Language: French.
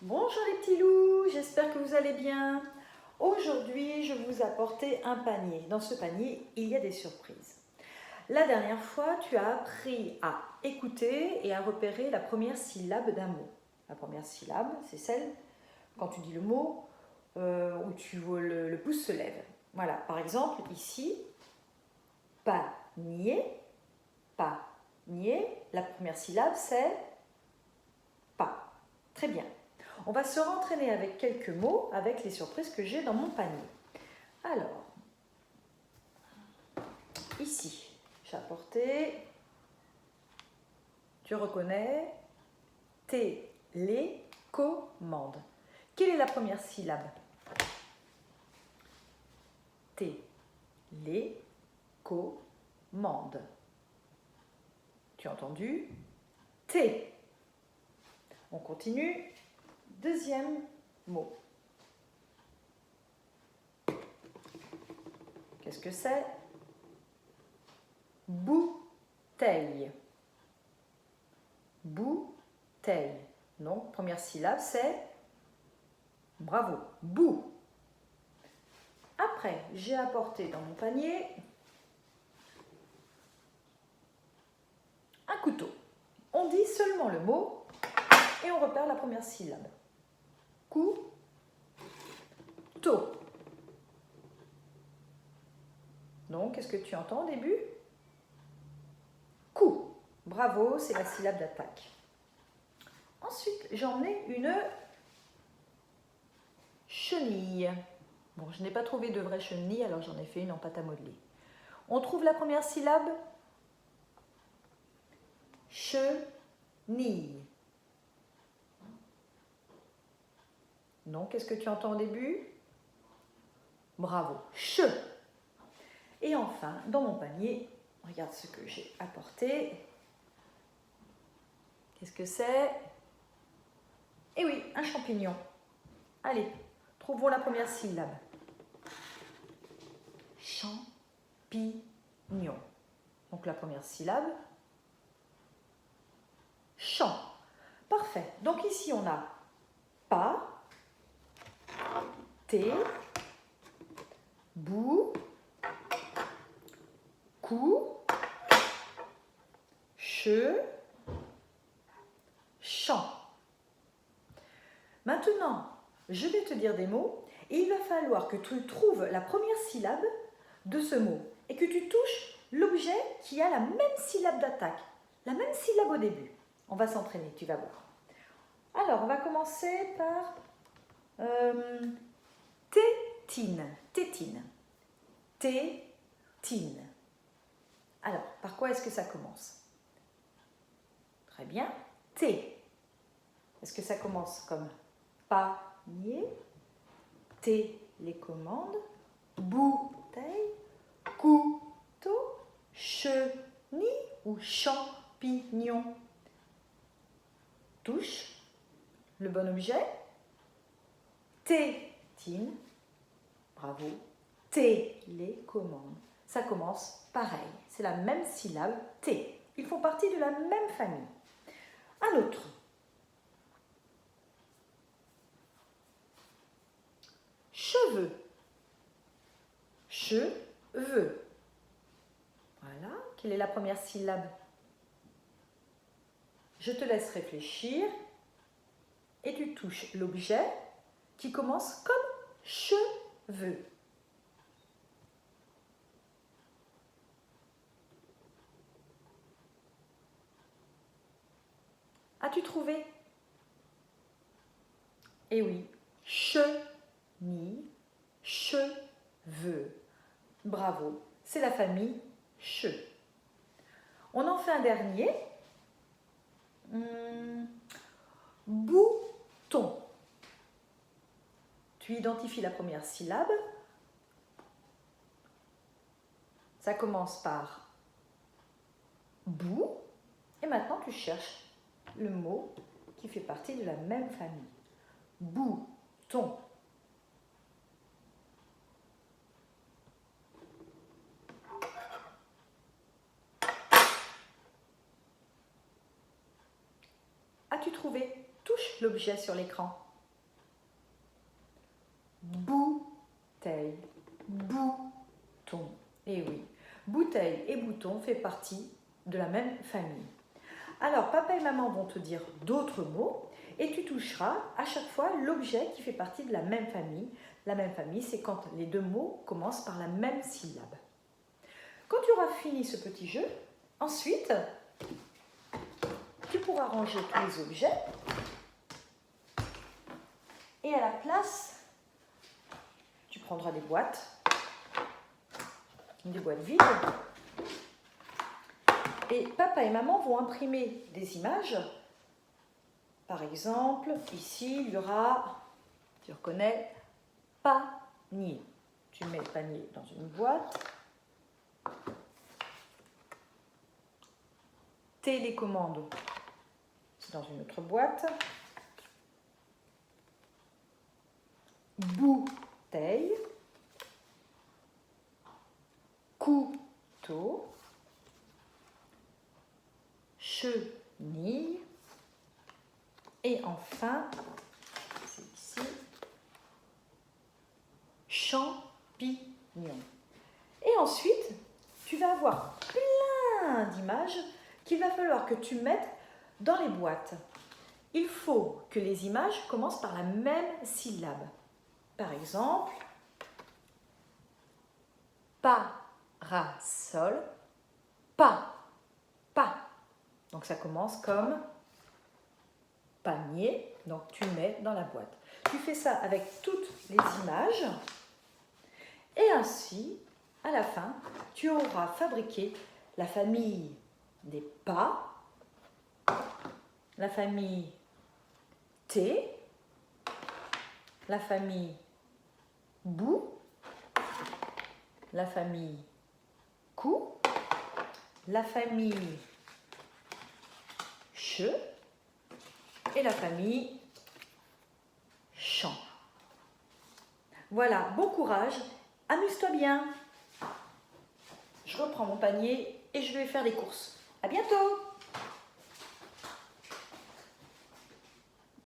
Bonjour les petits loups, j'espère que vous allez bien. Aujourd'hui, je vais vous apporter un panier. Dans ce panier, il y a des surprises. La dernière fois, tu as appris à écouter et à repérer la première syllabe d'un mot. La première syllabe, c'est celle, quand tu dis le mot, où tu vois le pouce se lève. Voilà, par exemple, ici, panier, panier, la première syllabe, c'est pas. Très bien. On va se rentraîner avec quelques mots, avec les surprises que j'ai dans mon panier. Alors, ici, j'ai apporté, tu reconnais, télécommande. Quelle est la première syllabe? Télécommande. Tu as entendu? T. On continue. Deuxième mot. Qu'est-ce que c'est? Bouteille. Bouteille. Donc, première syllabe, c'est bravo, bou. Après, j'ai apporté dans mon panier un couteau. On dit seulement le mot et on repère la première syllabe. Couteau. Donc, qu'est-ce que tu entends au début? Coup. Bravo, c'est la syllabe d'attaque. Ensuite, j'en ai une chenille. Bon, je n'ai pas trouvé de vraie chenille, alors j'en ai fait une en pâte à modeler. On trouve la première syllabe? Chenille. Donc, qu'est-ce que tu entends au début? Bravo, che. Et enfin, dans mon panier, regarde ce que j'ai apporté. Qu'est-ce que c'est? Eh oui, un champignon. Allez, trouvons la première syllabe. Champignon. Donc la première syllabe. Champ. Parfait. Donc ici on a pas, té, bou, cou, che, champ. Maintenant, je vais te dire des mots et il va falloir que tu trouves la première syllabe de ce mot et que tu touches l'objet qui a la même syllabe d'attaque, la même syllabe au début. On va s'entraîner, tu vas voir. Alors, on va commencer par tétine. Tétine. Tétine. Alors, par quoi est-ce que ça commence? Très bien. T. Est-ce que ça commence comme panier, télécommande, bouteille, couteau, chenille ou champignon? Touche le bon objet. Tétine, bravo. Télécommande, ça commence pareil. C'est la même syllabe, T. Ils font partie de la même famille. Un autre. Cheveux. Cheveux. Voilà. Quelle est la première syllabe? Je te laisse réfléchir et tu touches l'objet qui commence comme cheveux. As-tu trouvé? Eh oui, chenille, cheveux. Bravo, c'est la famille che. On en fait un dernier. Bouton. Tu identifies la première syllabe. Ça commence par bou. Et maintenant, tu cherches le mot qui fait partie de la même famille. Bouton. As-tu trouvé? Touche l'objet sur l'écran. bouteille, bouton. Et oui, bouteille et bouton fait partie de la même famille. Alors, papa et maman vont te dire d'autres mots et tu toucheras à chaque fois l'objet qui fait partie de la même famille. La même famille, c'est quand les deux mots commencent par la même syllabe. Quand tu auras fini ce petit jeu, ensuite, tu pourras ranger tous les objets et à la place, tu prendras des boîtes vides. Et papa et maman vont imprimer des images. Par exemple, ici, il y aura, tu reconnais, panier. Tu mets le panier dans une boîte. Télécommande, c'est dans une autre boîte. Bouteille. Couteau. Chenille. Et enfin, c'est ici, champignon. Et ensuite, tu vas avoir plein d'images qu'il va falloir que tu mettes dans les boîtes. Il faut que les images commencent par la même syllabe. Par exemple, parasol, pas. Donc ça commence comme panier, donc tu mets dans la boîte. Tu fais ça avec toutes les images et ainsi, à la fin, tu auras fabriqué la famille des pas, la famille T, la famille bou, la famille cou, la famille che et la famille champ. Voilà, bon courage, amuse-toi bien. Je reprends mon panier et je vais faire les courses. À bientôt!